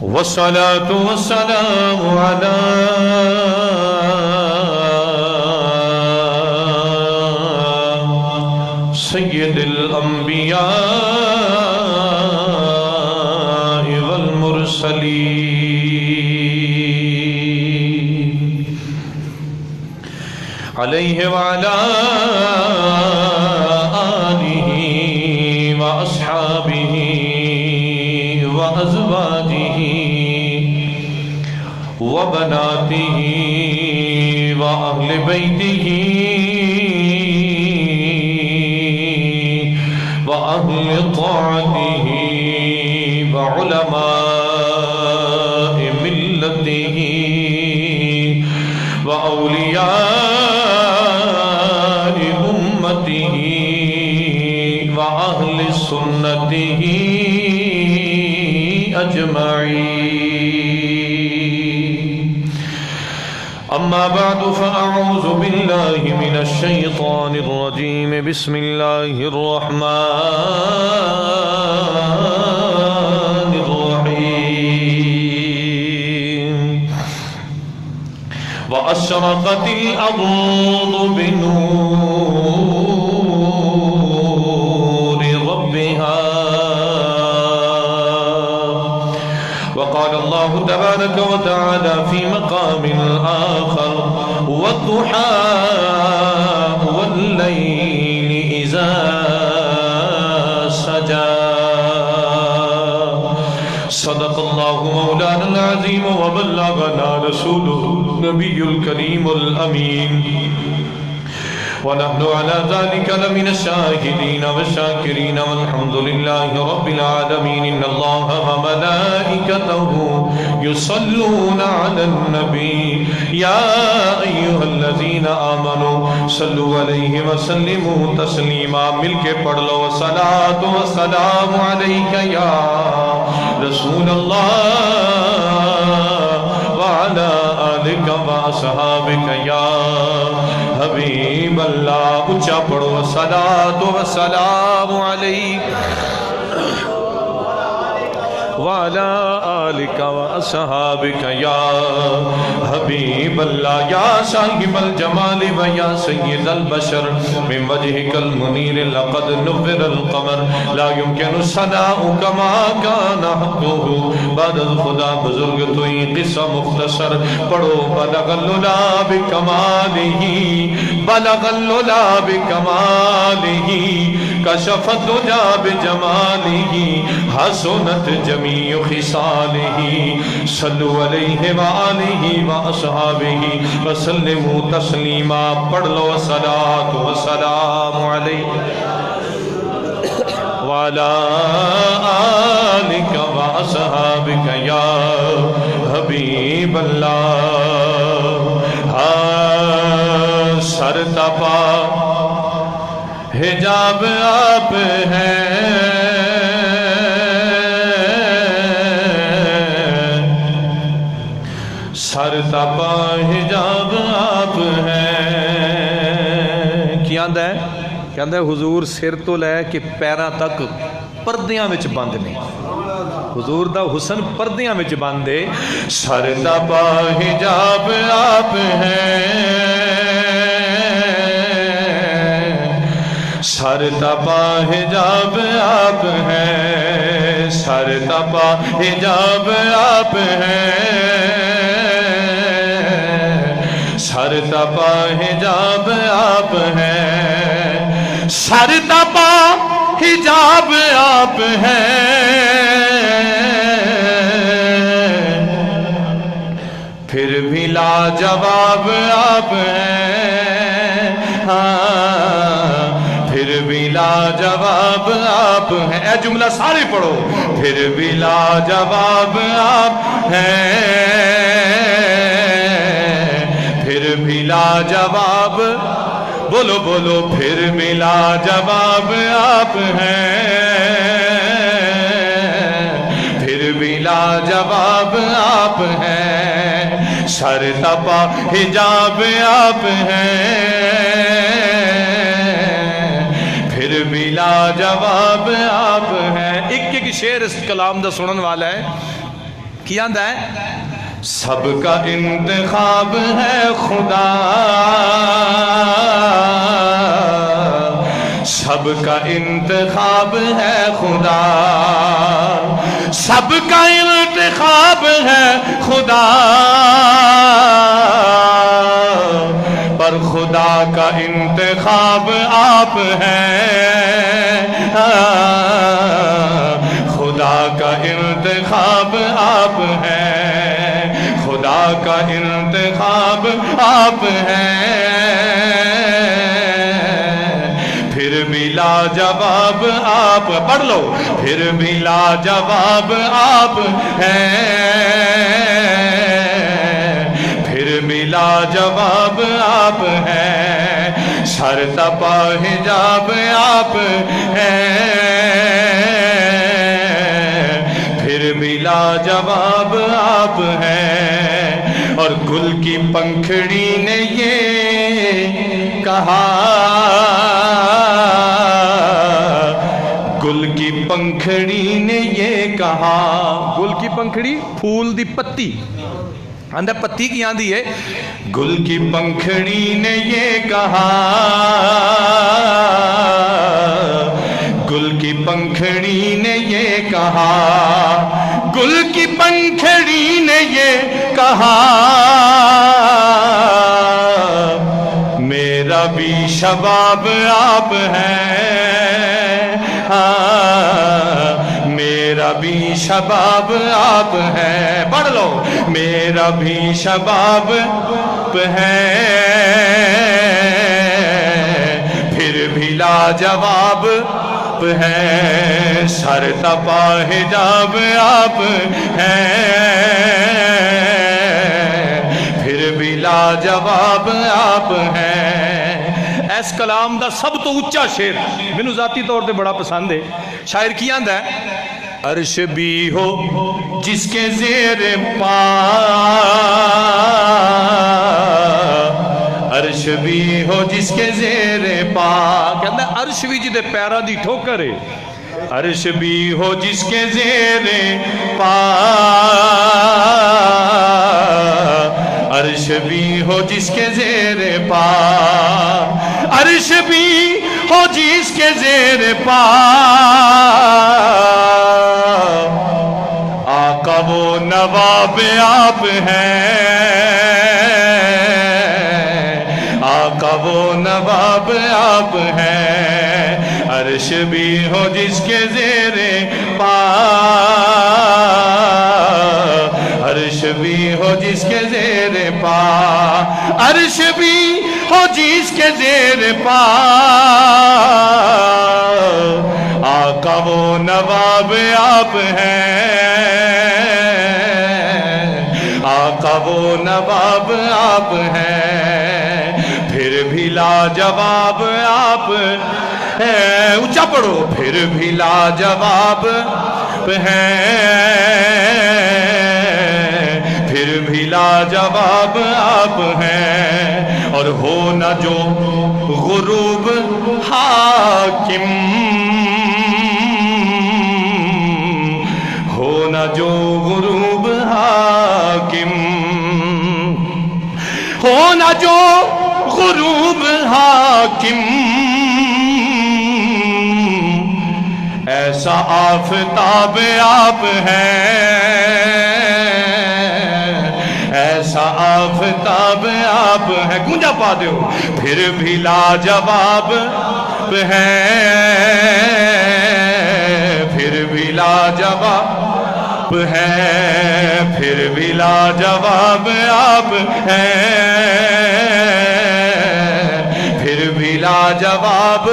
والصلاة والسلام على سيد الأنبياء والمرسلين عليه وعلى آله وأصحابه وأزواجه وبناته وأهل بيته وأهل طاعته وعلماء ملته وأولياء أمته وأهل سنته أجمعين. أما بعد فأعوذ بالله من الشيطان الرجيم. بسم الله الرحمن الرحيم. وأشرقت الأرض بنور ربها. وقال الله تبارك وتعالى في مقام آخر والضحى والليل إذا سجى. صدق الله مولانا العظيم وبلغنا رسوله النبي الكريم الأمين. ونحن على ذلك لمن الشاهدين والشاكرين والحمد لله رب العالمين. إن الله وملائكته يصلون على النبي يا أيها الذين آمنوا صلوا عليه وسلموا تسليما. مل کے پڑھ لو. والصلاة والسلام عليك يا رسول الله وعلى آلك وأصحابك يا حبیب اللہ. اچھا پڑھو. الصلاۃ والسلام علیک وعلی آلک واصحابک یا حبیب اللہ. یا صاحب الجمال و یا سید البشر من وجهك المنیر لقد نور القمر لا يمكن الثناء كما كان حقه. بعد خدا بزرگ تو یہ قصہ مختصر پڑھو. بلغ العلا بکمالہ بلغ العلا بکمالہ کشف الدجى بجمالہ حسنت جميع خصاله. صلوا عليه وآله وأصحابه وسلموا تسليما. پڑھ لو. الصلاة والسلام عليه وعلى آلك وأصحابك يا حبيب الله. سر تپا حجاب آپ ہیں سر تپا حجاب آپ ہیں. کی آندا ہے؟ کہندا ہے حضور سر تو لے کے پیراں تک پردیاں وچ بند نے. حضور دا حسن پردیاں وچ بند ہے. سر تپا حجاب آپ ہیں سر تپا حجاب آپ ہیں سر تپا حجاب آپ ہیں سر تپا حجاب آپ ہیں سر تپا حجاب آپ ہیں پھر بھی لاجواب آپ ہیں پھر بھی لاجواب آپ ہیں. اے جملہ سارے پڑھو. پھر بھی لاجواب آپ ہیں پھر بھی لاجواب بولو بولو پھر بھی لاجواب آپ ہیں پھر بھی لاجواب آپ ہیں سر تپا حجاب آپ ہیں پھر بھی لاجواب آپ ہیں. ایک ایک شعر اس کلام دا سنن والا ہے. کی آندہ ہے سب کا انتخاب ہے خدا، سب کا انتخاب ہے خدا، سب کا انتخاب ہے خدا، پر خدا کا انتخاب آپ ہیں، خدا کا انتخاب آپ ہیں، خدا کا انتخاب آپ ہیں، پھر بھی لاجواب آپ، پڑھ لو، پھر بھی لاجواب آپ ہیں، پھر بھی لاجواب آپ ہیں، سر تپا حجاب آپ ہیں، پھر بھی لاجواب آپ ہیں، اور گل کی پنکھڑی نے یہ کہا، گل کی پنکھڑی نے یہ کہا، گل کی پنکھڑی پھول دی پتی، اندر پتی کی آندھی ہے، گل کی پنکھڑی نے یہ کہا، گل کی پنکھڑی نے یہ کہا، گل کی پنکھڑی نے یہ کہا، میرا بھی شباب آپ ہیں، میرا بھی شباب آپ ہیں، پڑھ لو، میرا بھی شباب ہے، پھر بھی لاجواب ہے، سر تپا حجاب آپ ہیں، پھر بھی لاجواب آپ ہیں۔ اس کلام دا سب تو اچھا شعر مینوں ذاتی طور پہ بڑا پسند ہے، شاعر کی آندا ہے، عرش بھی ہو جس کے زیر پا، عرش بھی ہو جس کے زیر پا، کہتا ہے عرش بھی جدے پیرا دی ٹھوکر ہے، عرش بھی ہو جس کے زیر پا، عرش بھی ہو جس کے زیر پا، عرش بھی ہو جس کے زیر پا، آقا وہ نواب آپ ہیں، آقا وہ نواب آپ ہیں، عرش بھی ہو جس کے زیر پا، عرش بھی ہو جس کے زیر پا، عرش بھی ہو جس کے زیر پا، آقا وہ نواب آپ ہیں، آقا وہ نواب آپ ہیں، پھر بھی لاجواب آپ ہیں، اونچا پڑھو، پھر بھی لاجواب ہیں، پھر بھی لاجواب آپ ہیں، اور ہو نہ جو غروب حاکم، ہو نہ جو غروب حاکم، ہو نہ جو غروب حاکم، ایسا آفتاب آپ ہیں، ایسا آفتاب آپ ہیں، گونجا پا دیو، پھر بھی لاجواب ہیں، پھر بھی لاجواب ہیں، پھر بھی لاجواب آپ ہیں، پھر بھی لاجواب۔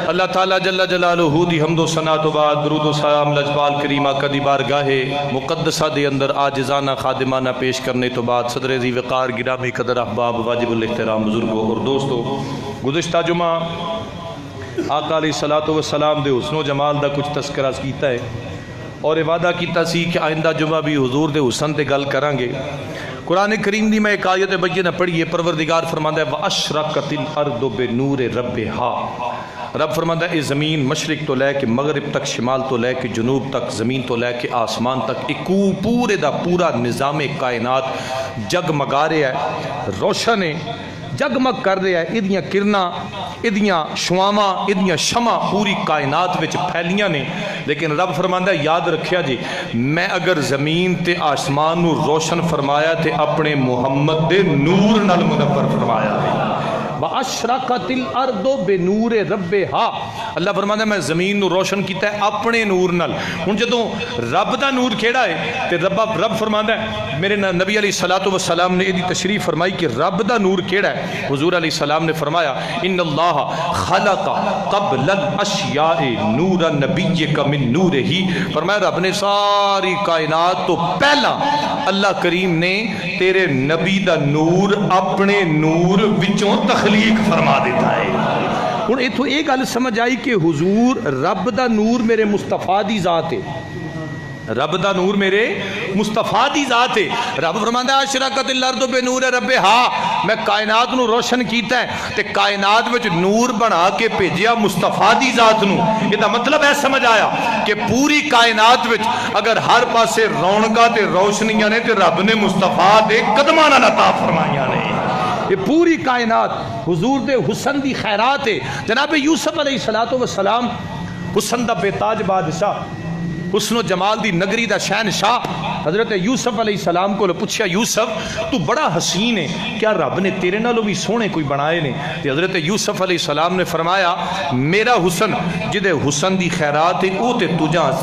اللہ تعالیٰ جل جلالہ دی حمد و ثنا تو بعد درود و سلام لجپال کریمہ کدی بارگاہ مقدسہ دے اندر عاجزانہ خادمانہ پیش کرنے تو بعد صدر ذی وقار گرامی قدر احباب واجب الاحترام بزرگوں اور دوستو، گزشتہ جمعہ آقا علیہ السلام دے حسن و جمال دا کچھ تذکرہ کیتا ہے، اور وعدہ کیتا سی کہ آئندہ جمعہ بھی حضور دے حسن تے گل کریں گے۔ قرآن کریم دی میں ایک آیت بینہ پڑھیے، پروردگار فرماندا ہے وَأَشْرَقَتِ الْأَرْضُ بِنُورِ رَبِّهَا، رب فرماتا ہے اس زمین مشرق تو لے کے مغرب تک، شمال تو لے کے جنوب تک، زمین تو لے کے آسمان تک، ایک پورے دا پورا نظام کائنات جگمگا رہا ہے، روشن ہے، جگمگ کر رہا ہے، ادیاں کرنا، ادیاں شواواں، ادیاں شمع پوری کائنات وچ پھیلیاں نے۔ لیکن رب فرماندا ہے یاد رکھیا جی، میں اگر زمین تے آسمان نو روشن فرمایا تے اپنے محمد دے نور نال منور فرمایا ہے۔ وَأَشْرَقَتِ الْأَرْضُ بِنُورِ رَبِّهَا، اللہ فرماتا ہے میں زمین نو روشن کیتا ہے اپنے نور نال۔ ہن جدوں رب دا نور کیڑا ہے تے رب فرماتا ہے، میرے نبی علیہ الصلوۃ والسلام نے ایدی تشریح فرمائی کہ رب دا نور کیڑا ہے۔ حضور علیہ السلام نے فرمایا ان اللہ خلق قبل الاشیاء نور نبیک من نورہ، فرمایا رب نے ساری کائنات تو پہلا اللہ کریم نے تیرے نبی دا نور اپنے نور وچوں تخلیق فرما دیتا ہے۔ ہن ایتھوں یہ گل سمجھ آئی کہ حضور رب دا نور میرے مصطفیٰ دی ذات ہے، رب دا نور میرے مصطفیٰ دی ذات ہے۔ رب فرماندا ہے اشرقت الارض بنور ربھا، میں کائنات نو روشن کیتا ہے تے کائنات وچ نور بنا کے بھیجیا مصطفیٰ دی ذات نو۔ یہ دا مطلب ہے سمجھ آیا کہ پوری کائنات وچ اگر ہر پاسے رونقاں تے روشنیاں نے تے رب نے مصطفیٰ دے قدماں نال عطا فرمائیاں نے۔ یہ پوری کائنات حضور دے حسن دی خیرات ہے۔ جناب یوسف علیہ السلام حسن دا بے تاج بادشاہ، حسن و جمال دی نگری دا شہنشاہ، حضرت یوسف علیہ السلام کو پوچھا یوسف تو بڑا حسین ہے، کیا رب نے تیرے نالوں بھی سونے کوئی بنائے نے؟ تے حضرت یوسف علیہ السلام نے فرمایا میرا حسن جدے حسن دی خیرات ہے او تے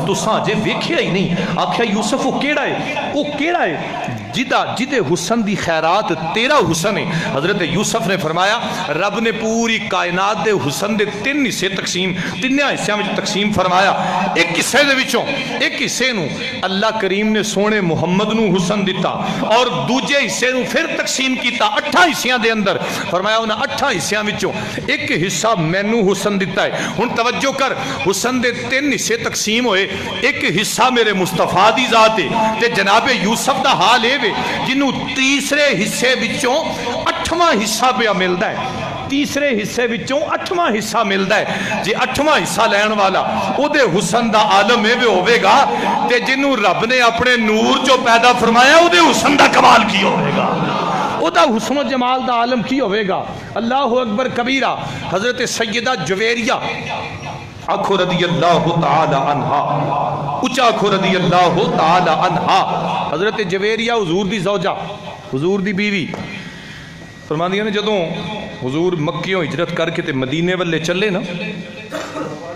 تساں جے ویکھیا ہی نہیں۔ آکھیا یوسف وہ کیڑا ہے؟ وہ کیڑا ہے جدے حسن دی خیرات تیرا حسن ہے؟ حضرت یوسف نے فرمایا رب نے پوری کائنات دے حسن دے تین حصے تیناں حصیاں وچ تقسیم فرمایا۔ ایک حصے دے وچوں ایک حصے نو اللہ کریم نے سونے محمد نو حسن دیتا، اور دوجے حصے نو پھر تقسیم کیتا 8 حصیاں دے اندر، فرمایا انہاں 8 حصیاں وچوں ایک حصہ مینوں حسن دیتا ہے۔ ہن توجہ کر، حسن دے 3 حصے تقسیم ہوئے، ایک حصہ میرے مصطفیٰ دی ذات ہے تے جناب یوسف دا حال ہے جنوں تیسرے حصے وچوں 8واں حصہ پہ ملدا ہے، تیسرے حصے وچوں 8واں حصہ ملدا ہے۔ جے 8واں حصہ لین والا او دے حسن دا عالم اے ہوے گا تے جنوں رب نے اپنے نور چوں پیدا فرمایا او دے حسن دا کمال کی ہوے گا، او دا حسن و جمال دا عالم کی ہوے گا۔ اللہ اکبر کبیرہ۔ حضرت سیدہ جویریہ آکھو رضی اللہ تعالی عنہا، اچھا آکھو رضی اللہ تعالی عنہا، حضرت جویریہ حضور دی زوجہ، حضور دی بیوی، فرماندیاں نے جدوں حضور مکیوں ہجرت کر کے تے مدینے والے چلے نا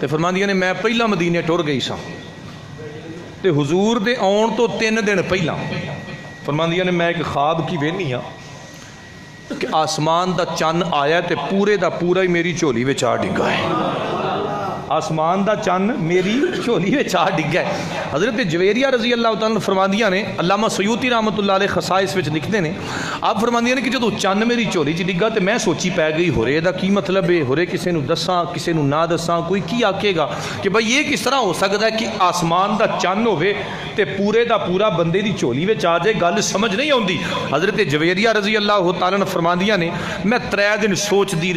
تے فرماندیاں نے میں پہلا مدینے ٹر گئی سا تے حضور دے آن تو 3 دن پہلا فرماندیاں نے میں ایک خواب کی وینی ہاں کہ آسمان دا چن آیا تے پورے دا پورا ہی میری جھولی وچ آ ڈگا ہے، آسمان دا چن میری جھولی وچ آ ڈگا ہے۔ حضرت جویریہ رضی اللہ تعالیٰ فرماندیاں نے، علامہ سیوطی رحمۃ اللہ علیہ خصائص وچ لکھتے ہیں، آپ فرماندیاں نے کہ جدوں چن میری جھولی چ ڈگا تے میں سوچی پی گئی ہورے دا کی مطلب ہے، ہورے کسے نو دساں کسے نو نہ دساں، کوئی کی آکھے گا کہ بھائی یہ کس طرح ہو سکتا ہے کہ آسمان دا چن ہوے تے پورے دا پورا بندے دی جھولی وچ آ جائے، گل سمجھ نہیں آندی۔ حضرت جویریہ رضی اللہ تعالیٰ نے فرماندیاں نے میں 3 دن سوچتی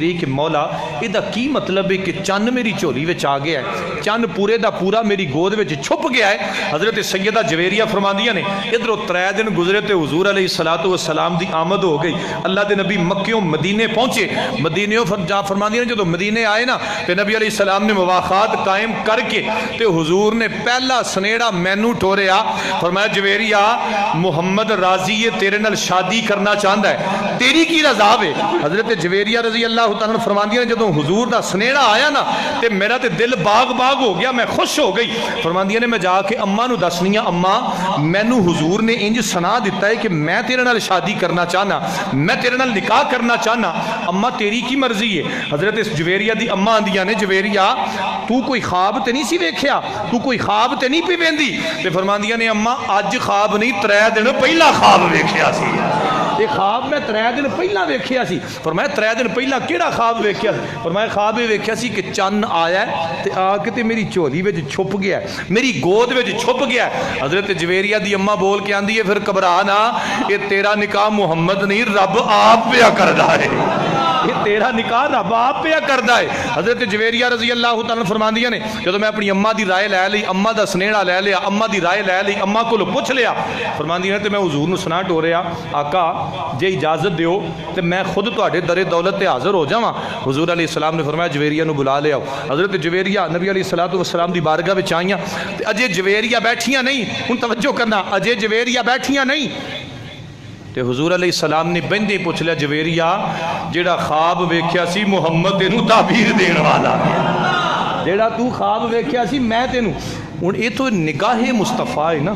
رہی کہ مولا یہ دا کی مطلب ہے کہ چن میری جھولی وچ آ گیا ہے، چن پورے دا پورا میری گود وچ چھپ گیا ہے۔ حضرت سیدہ جویریہ فرماندیاں نے ادھروں 3 دن گزرے تے حضور علیہ الصلوۃ والسلام دی آمد ہو گئی، اللہ دے نبی مکیوں مدینے پہنچے، مدینیوں فرماندیاں نے جدوں مدینے آئے نا تے نبی علیہ السلام نے مواخات قائم کر کے تے حضور نے پہلا سنیڑا مینوں ٹوریا، فرمایا جویریہ محمد راضی ہے تیرے نال شادی کرنا چاہندا ہے، تیری کی رضا ہے؟ حضرت جویریہ رضی اللہ تعالیٰ فرماندیاں نے جدوں حضور دا سنیڑا آیا نا تے میرا تے دل باغ ہو گیا، میں خوش ہو گئی۔ فرماندیاں نے میں جا کے اماں نو دسنیاں، اماں مینوں حضور نے انج سنا دیتا ہے کہ میں تیرے نال شادی کرنا چاہنا، میں تیرے نال نکاح کرنا چاہنا، اماں تیری کی مرضی ہے؟ حضرت جویریہ دی اماں آندیاں نے جویریہ تو کوئی خواب تے نہیں سی ویکھیا، تو کوئی خواب تے نہیں پی ویندی؟ تے فرماندیاں نے اماں اج خواب نہیں 3 دن پہلا خواب ویکھیا سی، یہ خواب میں 3 دن پہلا ویکھیا سی۔ فرمایا 3 دن پہلا کیڑا خواب ویکھیا سی؟ فرمایا خواب یہ ویکھیا سی کہ چن آیا ہے تے آ کے تے میری جھولی وچ چھپ گیا ہے، میری گود وچ چھپ گیا ہے۔ حضرت جویریہ دی اماں بول کے آندی ہے پھر گھبرا نہ، یہ تیرا نکاح محمد نہیں رب آپ پیا کردا ہے، یہ تیرا نکاح رب آپ پہ کردا ہے. حضرت جویریہ رضی اللہ تعالیٰ فرماندیاں نے جدو میں اپنی اماں دی رائے لے لی, اماں دا سنیڑا لے لیا, اماں دی رائے لے لی, اماں کو پوچھ لیا, فرماندیاں نے تے میں حضور نو سنا ٹوریا آقا جے اجازت دیو تے میں خود تواڈے در دولت تے حاضر ہو جاواں. حضور علیہ السلام نے فرمایا جویریہ نو بلا لے آؤ. حضرت جویریہ نبی علیہ السلام دی بارگاہ وچ آئیاں تے اجے جویریہ بیٹھیاں نہیں, ہن توجہ کرنا, اجے جویریہ بیٹھیاں نہیں تے حضور علیہ السلام نے بندے پوچھ لیا جویریہ جیڑا خواب ویکھیا سی محمد تینوں تعبیر دین والا ہے, جیڑا تو خواب ویکھیا سی میں تینوں. ہن یہ تو نگاہ مصطفیٰ ہے نا,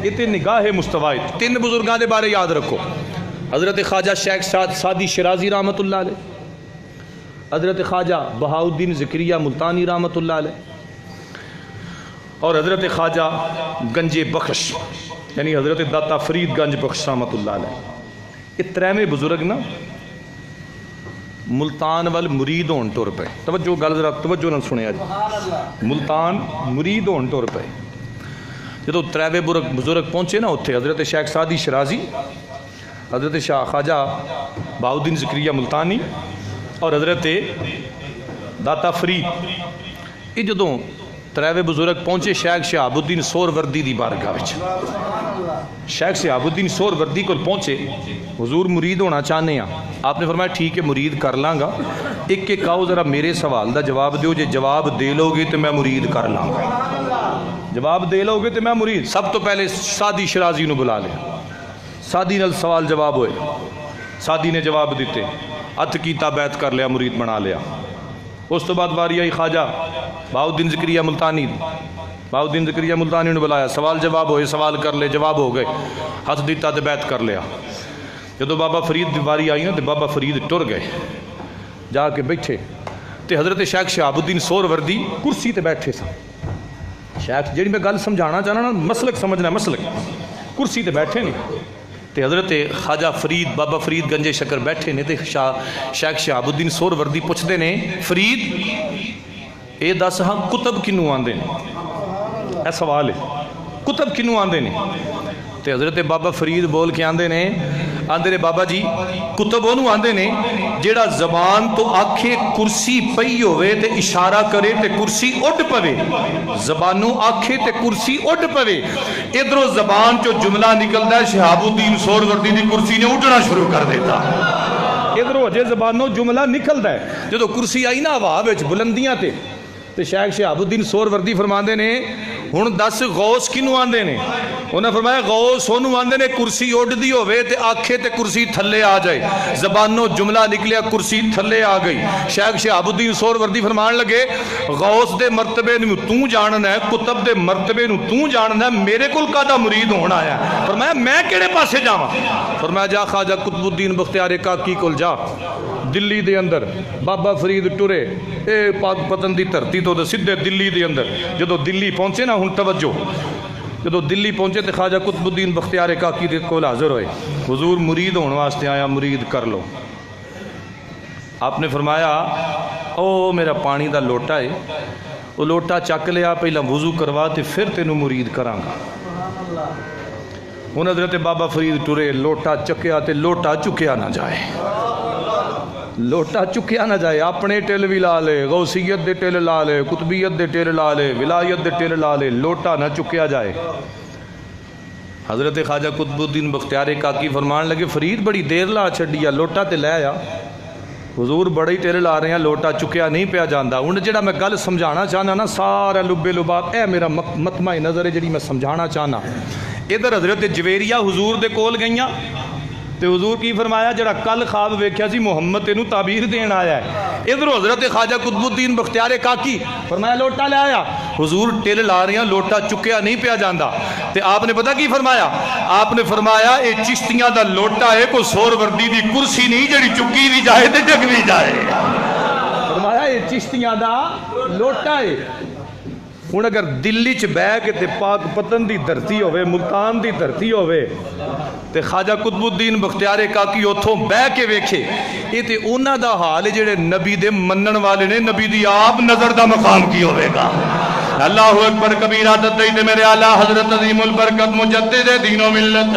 یہ تے نگاہ مصطفیٰ ہے. تین بزرگاں دے بارے یاد رکھو, حضرت خواجہ شیخ سعدی شرازی رحمۃ اللہ علیہ, حضرت خواجہ بہاؤالدین زکریا ملتانی رحمۃ اللہ علیہ, اور حضرت خواجہ گنج بخش یعنی حضرت داتا فرید گنج بخش رحمۃ اللہ علیہ. یہ تریویں بزرگ نا ملتان وال مرید ہون ٹر پے. توجہ گل ذرا توجہ نال سنیا جی, ملتان مرید ہون ٹر پے. جدو تریویں بزرگ پہنچے نا اتھے حضرت شیخ سعدی شرازی, حضرت شاہ خواجہ بہاؤالدین زکریا ملتانی اور حضرت داتا فرید, یہ جدوں تریویں بزرگ پہنچے شیخ شہاب الدین سہروردی دی بارگاہ وچ. شیخ شہاب الدین سہروردی کو پہنچے, حضور مرید ہونا چاہنے ہیں. آپ نے فرمایا ٹھیک ہے مرید کر لاں گا, ایک ایک آؤ ذرا میرے سوال دا جواب دیو, جے جواب دے لو گے تو میں مرید کر لاں گا, جواب دے لو گے تو میں مرید. سب تو پہلے سعدی شرازی نو بلا لیا, سعدی نال سوال جواب ہوئے, سعدی نے جواب دیتے, ہتھ کیتا بیعت کر لیا, مرید بنا لیا. اس تو بعد واری آئی خواجہ بہاؤالدین زکریا ملتانی, بہاؤالدین زکریا ملتانی نے بلایا, سوال جواب ہوئے, سوال کر لے, جواب ہو گئے, ہاتھ دیتا تے بیعت کر لیا. جدو بابا فرید دی واری آئی نا تے بابا فرید ٹر گئے, جا کے بیٹھے تے حضرت شیخ شہاب الدین سہروردی کرسی تے بیٹھے سن. شیخ جیڑی میں گل سمجھانا چاہنا نا, مسلک سمجھنا مسلک, کرسی تے بیٹھے نہیں تے حضرت خواجہ فرید بابا فرید گنجے شکر بیٹھے نے تے شیخ شہاب الدین سہروردی پوچھتے نے فرید اے دس ہاں کتب کنوں آندے نے, اے سوال ہے, کتب کنوں آندے نے. تے حضرت بابا فرید بول کے آندے نے بابا جی کتب انہوں آندے نے جیڑا زبان تو آکھے کرسی پئی ہوئے تے اشارہ کرے تے کرسی اڈ پوے, زبانوں آکھے تے کرسی اڈ پوے. ادھروں زبان چو جملہ نکلدا ہے شہاب الدین سہروردی دی کرسی نے اڈنا شروع کر دیتا, ادھروں اجے زبانوں جملہ نکلدا ہے. جدو کرسی آئی نا ہوا وچ بلندیاں تے شیخ شہاب الدین سہروردی فرماندے نے ہن دس غوث کنوں آندے نے. انہوں نے فرمایا غوث انہوں آندے نے کرسی اڈ دی ہوئے تے آکھے تے کرسی تھلے آ جائے, زبانوں جملہ نکلیا کرسی تھلے آ گئی. شیخ شہاب الدین سہروردی فرمان لگے غوث دے مرتبے نو تو جاننا ہے, کتب دے مرتبے نو تو جاننا ہے, میرے کل کادا مرید ہونا آیا ہے. فرمایا میں کیڑے پاسے جاواں؟ فرمایا جا خواجہ قطب الدین بختیار کاکی کول جا, دلی دے اندر بابا فرید ٹرے اے پاک پتن دی دھرتی تو سدھے دلی دے اندر. جدو دلی پہنچے نا ہن توجہ, جدو دلی پہنچے تو خواجہ قطب الدین بختیار کاکی دے کول حاضر ہوئے, حضور مرید ہونے واسطے آیا, مرید کر لو. آپ نے فرمایا او میرا پانی دا لوٹا ہے, وہ لوٹا چک لیا, پہلا وضو کروا تے پھر تینوں مرید کراں گا. ہن حضرت بابا فرید ٹرے, لوٹا چکیا تے لوٹا چکیا نہ جائے, لوٹا چکیا نہ جائے. اپنے ٹل بھی لا لے, غوثیت دے ٹل لا لے, قطبیت دے ٹل لا لے, ولایت دے ٹل لا لے, لوٹا نہ چکیا جائے. حضرت خواجہ قطب الدین بختیار کاکی فرمان لگے فرید بڑی دیر لا چھڈیا, لوٹا تے لے آیا. حضور بڑے ٹل لا رہے ہیں, لوٹا چکیا نہیں پیا جاندا. ہن جڑا میں گل سمجھانا چاہنا نا سارا لبے لباب اے میرا مطمع نظر ہے جڑی میں سمجھانا چاہنا. ادھر حضرت جویریہ حضور دے کول گئیاں تے حضور کی فرمایا جڑا کل خواب ویکھیا سی محمد تینوں تعبیر دین آیا ہے. ادھر حضرت خواجہ قطب الدین بختیار کاکی فرمایا لوٹا لے آیا. حضور ٹل لا رہے ہیں, لوٹا چکیا نہیں پیا جاندا. تے آپ نے پتہ کی فرمایا؟ آپ نے فرمایا اے چشتیاں دا لوٹا ہے, کوئی سہروردی دی کرسی نہیں جڑی چکی بھی جائے تے جگ بھی جائے. فرمایا اے چشتیاں دا لوٹا ہے. ہن اگر دلی چ بہ کے تے پاک پتن دی دھرتی ہوئے, ملتان دی دھرتی ہوئے تے خواجہ قطب الدین بختیار کاکی اتھوں بہ کے ویکھے, یہ تے انہاں دا حال ہے جڑے نبی دے منن والے نے, نبی دی آپ نظر دا مقام کی ہوئے گا. اللہ اکبر کبیرہ تدید میرے اعلیٰ حضرت عظیم البرکت مجدد دین و ملت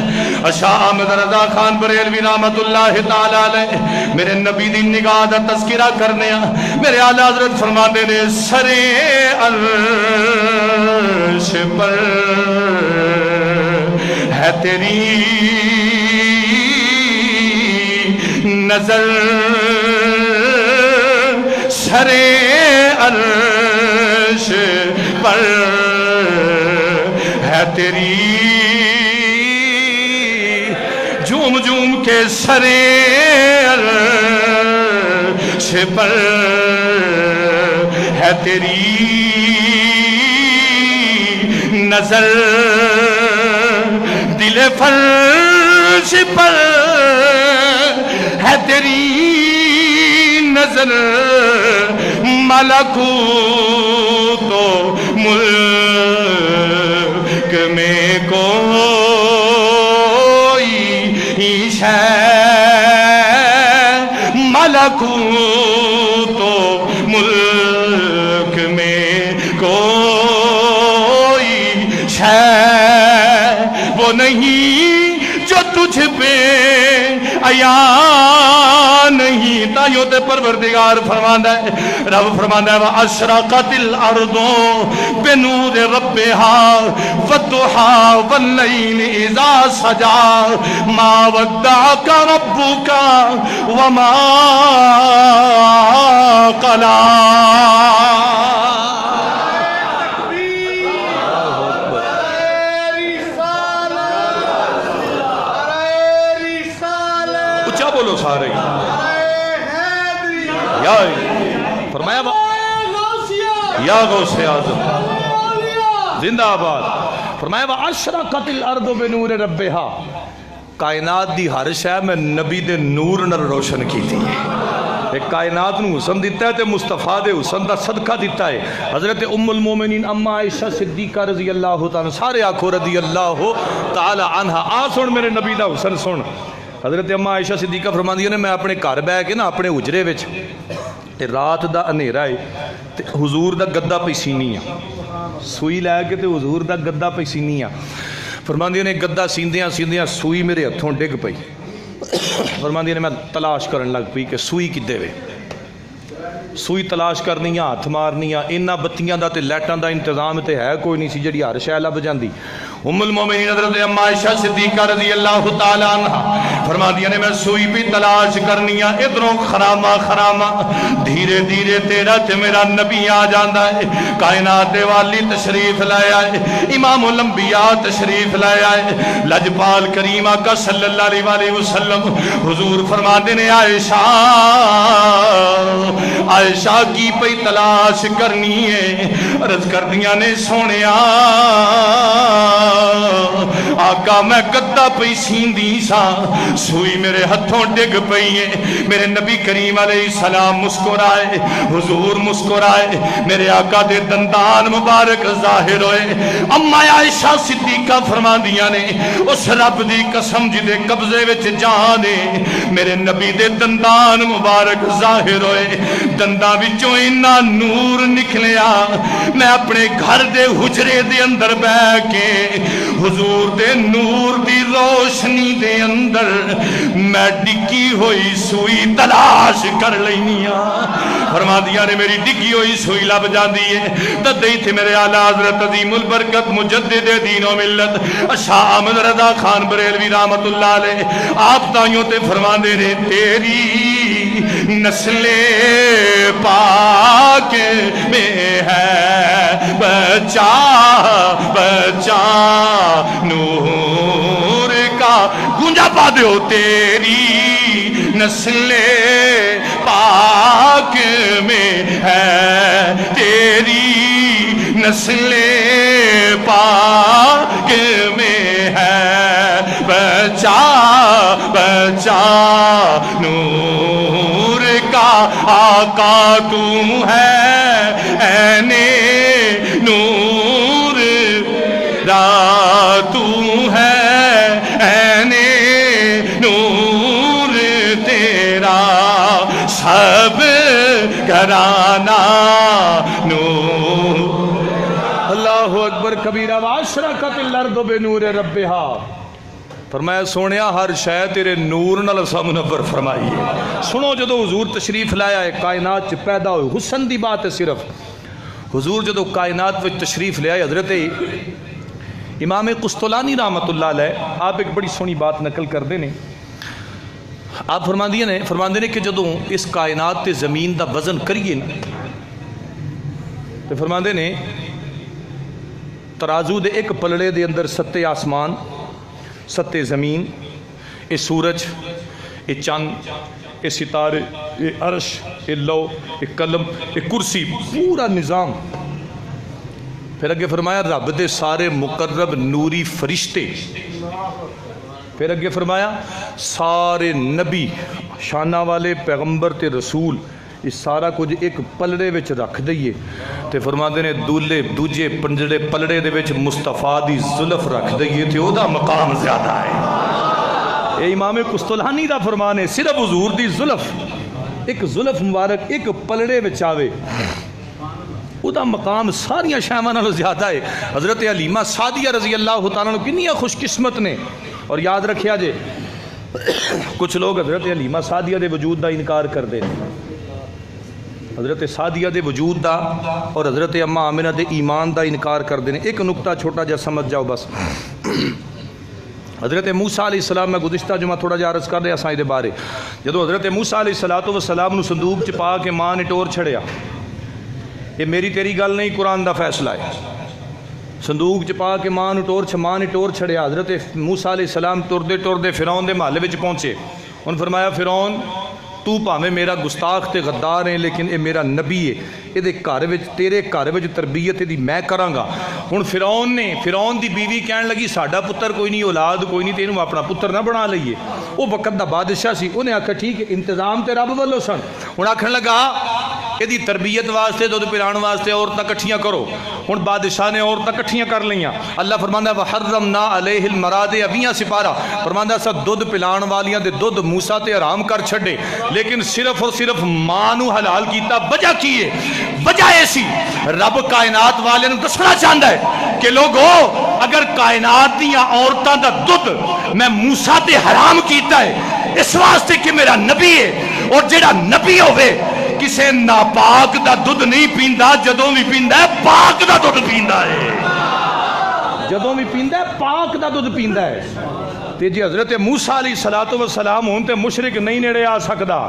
شاہ احمد رضا خان بریلوی رحمت اللہ تعالی علیہ میرے نبی دی نگاہ دا تذکرہ کرنے میرے اعلیٰ حضرت فرماتے نے سرے عرش پر ہے تیری نظر سرے عرش پر ہے تیری جھوم جھوم کے سرے عرش پر ہے تیری نظر دل فرش پر ہے تیری نظر ملکوت و ملک میں کوئی شے ملکوت و ملک میں کوئی شے وہ نہیں جو تجھ پہ عیاں نہیں تائیوں تے پروردگار فرماندہ ہے رب فرماندہ ہے وَأَشْرَقَتِ الْأَرْضُ بِنُورِ رَبِّهَا وَالضُّحَى وَاللَّيْلِ إِذَا سَجَى مَا وَدَّعَكَ رَبُّكَ وَمَا قَلَى بولو سارے فرمایا یا غوث اعظم زندہ آباد فرمایا وَأَشْرَقَتِ الْأَرْضُ بِنُورِ رَبِّهَا کائنات دی ہر شے میں نبی دے نور نال روشن کی تھی ایک کائنات نو حسن دیتا ہے تے مصطفیٰ دے حسن دا صدقہ دیتا ہے حضرت ام المومنین اما عائشہ صدیقہ رضی اللہ تعالیٰ سارے آنکھوں رضی اللہ تعالیٰ عنہ آ سن میرے نبی دا حسن سن حضرت اما عائشہ صدیقہ فرماندی نے میں اپنے گھر بہ کے نا اپنے اجرے وچ تے رات دا اندھیرا ہے تے حضور دا گدا پئی سینی سوئی لے کے تے حضور دا گدا پئی سینی فرماندی نے گدا سیندیاں سیندیاں سوئی میرے ہتھوں ڈگ پئی فرماندی نے میں تلاش کرن لگ پئی کہ سوئی کدے وے سوئی تلاش کرنی ہاتھ مارنی انہاں بتیاں دا تے لائٹاں دا انتظام تے ہے کوئی نہیں سی جڑی ہر شے لب جاندی ام المومنین حضرت اما عائشہ صدیقہ رضی اللہ تعالیٰ عنہ فرماندیاں نے میں سوئی بھی تلاش کرنی ادھروں خرامہ خرامہ دھیرے دھیرے تیرا تے میرا نبی آ جاندا ہے کائنات والی تشریف لائے آئے امام الانبیاء تشریف لائے آئے لجپال کریم آقا صلی اللہ علیہ وسلم حضور فرماندے نے عائشہ عائشہ کی پئی تلاش کرنی ہے عرض کردیاں نے سونیا آقا میں گدا پئی سیندی سا سوئی میرے ہتھوں ڈگ پئی ہے میرے نبی کریم علیہ السلام مسکرائے حضور مسکرائے میرے آقا دے دندان مبارک ظاہر ہوئے اما عائشہ صدیقہ فرماندیاں نے اس رب دی قسم جی دے قبضے وچ جانے میرے نبی دے دندان مبارک ظاہر ہوئے دنداں وچوں انہاں نور نکلیا میں اپنے گھر دے حجرے دے اندر بہ کے حضور دے نور دی روشنی دے اندر میں ڈگی ہوئی سوئی تلاش کر لینیا فرما دیا نے میری ڈگی ہوئی سوئی لب جاندی ہے تدہی تھے میرے اعلیٰ حضرت عظیم البرکت مجدد دین و ملت شاہ احمد رضا خان بریلوی رحمت اللہ علیہ آپ تائیوں تے فرما دے رہے تیری نسل پاک میں ہے بچا بچا نور کا گونجا پا دے ہو تیری نسل پاک میں ہے تیری نسل پاک میں ہے بچا بچا نور کا آقا تو ہے عین نور را تو ہے عین نور تیرا سب گھرانہ نور واشرقت الارض بنور ربها، فرمایا سونیا ہر شے تیرے نور نال منور فرمائی ہے۔ سنو جدو حضور تشریف لایا ہے کائنات چ پیدا ہوئے، حسن دی بات ہے صرف، حضور جدو کائنات وچ تشریف لے آئے، حضرت امام قسطلانی رحمت اللہ علیہ آپ ایک بڑی سونی بات نقل کر دے نے، آپ فرماندے نے کہ جدو اس کائنات تے زمین دا وزن کریے نا تو فرماندے نے ترازو دے ایک پلڑے دے اندر 7 آسمان، 7 زمین، اے سورج، اے چند، اے ستارے، اے عرش، اے لو، اے قلم، اے کرسی، پورا نظام۔ پھر اگے فرمایا رب دے سارے مقرب نوری فرشتے، پھر اگے فرمایا سارے نبی شانہ والے پیغمبر تے رسول، اس سارا کچھ ایک پلڑے وچ رکھ دئیے تے فرماندے نے دوجے پنجڑے پلڑے دے وچ مصطفیٰ دی زلف رکھ دئیے تے او دا مقام زیادہ ہے۔ اے امام قسطلانی دا فرمان ہے صرف حضور دی زلف، ایک زلف مبارک ایک پلڑے وچ آوے، او دا مقام ساریاں شاماں نالوں زیادہ ہے۔ حضرت حلیمہ سعدیہ رضی اللہ تعالیٰ عنہ کنی خوش قسمت نے، اور یاد رکھیا جے کچھ لوگ حضرت حلیمہ سعدیہ دے وجود دا انکار کر دے، حضرت سعدیہ دے وجود دا اور حضرت اماں آمنہ دے ایمان دا انکار کر دینے۔ ایک نکتہ چھوٹا جا سمجھ جاؤ بس، حضرت موسیٰ علیہ السلام میں گزشتہ جمعہ تھوڑا جا عرض کر رہے ہیں دے بارے، جدو حضرت موسیٰ علیہ السلام نو صندوق چپا کے ماں نے ٹور چھڑیا، یہ میری تیری گل نہیں قرآن دا فیصلہ ہے، صندوق چپا کے ماں نے ٹور چھڑیا، حضرت موسیٰ علیہ السلام ٹردے فرعون دے محلے وچ پہنچے، انہوں فرمایا فرعون تو پاویں میرا گستاخ تے غدار ہے لیکن اے میرا نبی ہے، تیرے گھر وچ تربیت دی میں کراں گا۔ ہن فرعون دی بیوی کہن لگی ساڈا پتر کوئی نہیں، اولاد کوئی نہیں، تے اینوں اپنا پتر نہ بنا لئیے۔ وہ وقت دا بادشاہ سی، انہیں آکھا ٹھیک ہے انتظام تے رب والوں سن، ہن آکھن لگا یہ تربیت واسطے دودھ پلان واسطے عورتاں کٹھیاں کرو۔ ہن بادشاہ نے عورتاں کٹھیاں کر لیاں، اللہ فرماندا ہے وحرمنا علیہ المراضع، 20 سپارہ فرماندا سا دودھ پلان والیاں دے دودھ موسیٰ تے حرام کر چھڈے، لیکن صرف اور صرف ماں نو حلال کیتا۔ وجہ کی ہے؟ وجہ ایسی رب کائنات والے نو دسنا چاہندا ہے کہ لوگو اگر کائنات دیاں عورتاں دا دودھ میں موسیٰ تے حرام کیتا ہے اس واسطے کہ میرا نبی ہے، اور جیڑا نبی ہوئے کسے ناپاک دا دودھ نہیں پیندا، جدوں بھی پیندا ہے پاک دا دودھ پیندا ہے، جدوں بھی پیندا ہے پاک دا دودھ پیندا ہے۔ تے جی حضرت موسیٰ علیہ السلام ہون تے مشرک نہیں نیڑے آ سکدا،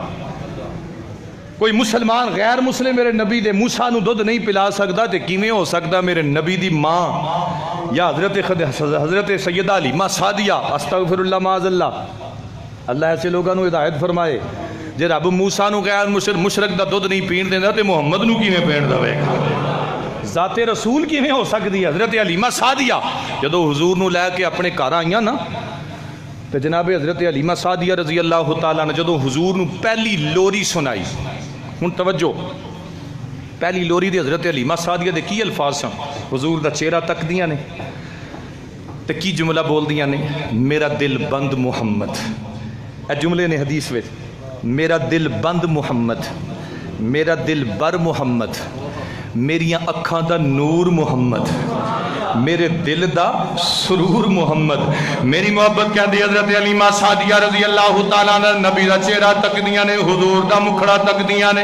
کوئی مسلمان غیر مسلم میرے نبی دے موسیٰ نو دودھ نہیں پلا سکدا، تے کیویں ہو سکدا میرے نبی دی ماں یا حضرت سیدہ حلیمہ سعدیہ استغفر اللہ معاذ اللہ ایسے لوگوں نے ہدایت فرمائے جے رب موسیٰ نو غیر مشرک دا دودھ نہیں پین دیندا تے محمد نو کیویں پین دے گا؟ ذات رسول کیویں ہو سکدی ہے؟ حضرت حلیمہ سعدیہ جدو حضور نو لے کے اپنے گھر آئیاں نا تے جناب حضرت حلیمہ سعدیہ رضی اللہ تعالیٰ نے جدو حضور نو پہلی لوری سنائی، ہن توجہ پہلی لوری دے حضرت حلیمہ سعدیہ دے کی الفاظ سن؟ حضور دا چہرہ تک دیاں نے تے کی جملہ بول دیاں نے؟ میرا دل بند محمد، اے جملے نے حدیث وچ، میرا دل بند محمد، میرا دل بر محمد، میریاں اکھاں دا نور محمد، میرے دل دا سرور محمد۔ میری محبت کہندی حضرت حلیمہ سعدیہ رضی اللہ تعالیٰ عنہ نبی دا چہرہ تک دیاں نے، حضور دا مکھڑا تک دیاں نے،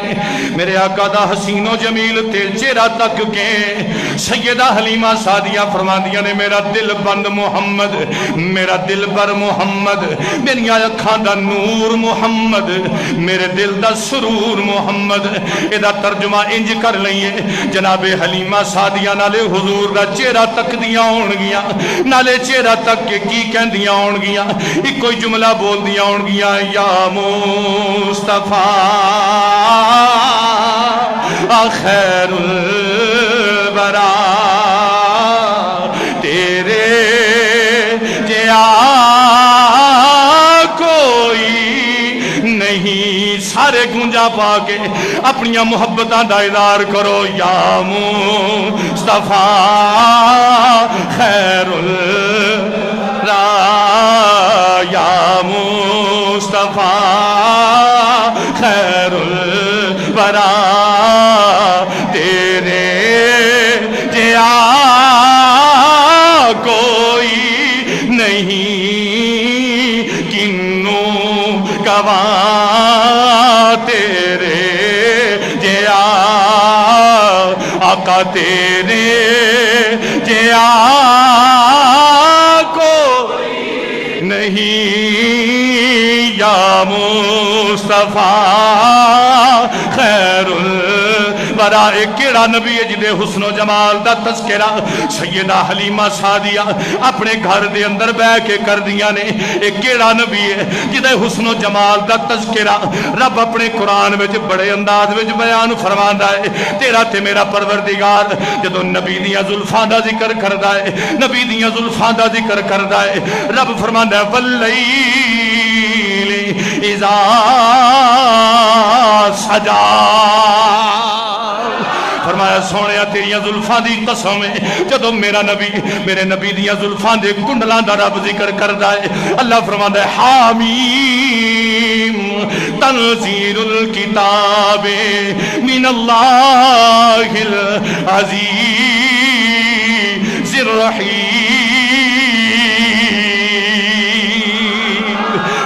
میرے آقا دا حسین و جمیل تے چہرہ تک کے سیدہ حلیمہ سعدیہ فرماندیاں نے میرا دل بند محمد، میرا دل بر محمد، میری اکھاں دا نور محمد، میرے دل دا سرور محمد۔ ادا ترجمہ انج کر لئیے جناب حلیمہ سعدیہ نالے حضور دا چہرہ تک دیاں ہون گیاں، نالے چہرہ تک کے کی کہن دیاں ہون گیاں، ایک کوئی جملہ بول دیاں ہون گیاں، یا مصطفیٰ خیر الورا تیرے جیا کوئی نہیں، سارے گونجا پا کے اپنی محبتاں دا اظہار کرو، یا مصطفیٰ خیر الورا، یا مصطفیٰ خیر الورا تیرے جیا نہیں کنوں گواں تیرے جیا آقا تیرے جیا کوئی نہیں یا مصطفیٰ خیر الورا. ایک کیڑا نبی ہے جدے حسن و جمال دا تذکرہ سیدہ حلیمہ سعدیہ اپنے گھر دے اندر بہ کے کر دیا نے. ایک کیڑا نبی ہے جدے حسن و جمال دا تذکرہ رب اپنے قرآن وچ بڑے انداز وچ بیان فرماندا ہے. تیرا تے میرا پروردگار جدوں نبی دیاں زلفاں دا ذکر کردا ہے، نبی دیاں زلفاں دا ذکر کردا ہے، رب فرماندا ہے واللیل اذا سجا. فرمایا سونیا تیریاں زلفاں دی قسم ہے جدوں میرا نبی میرے نبی دیاں زلفاں دے کنڈلاں دا رب ذکر کردا ہے. اللہ فرماندا ہے حامیم تنزیل الکتاب من اللہ العزیز الرحیم.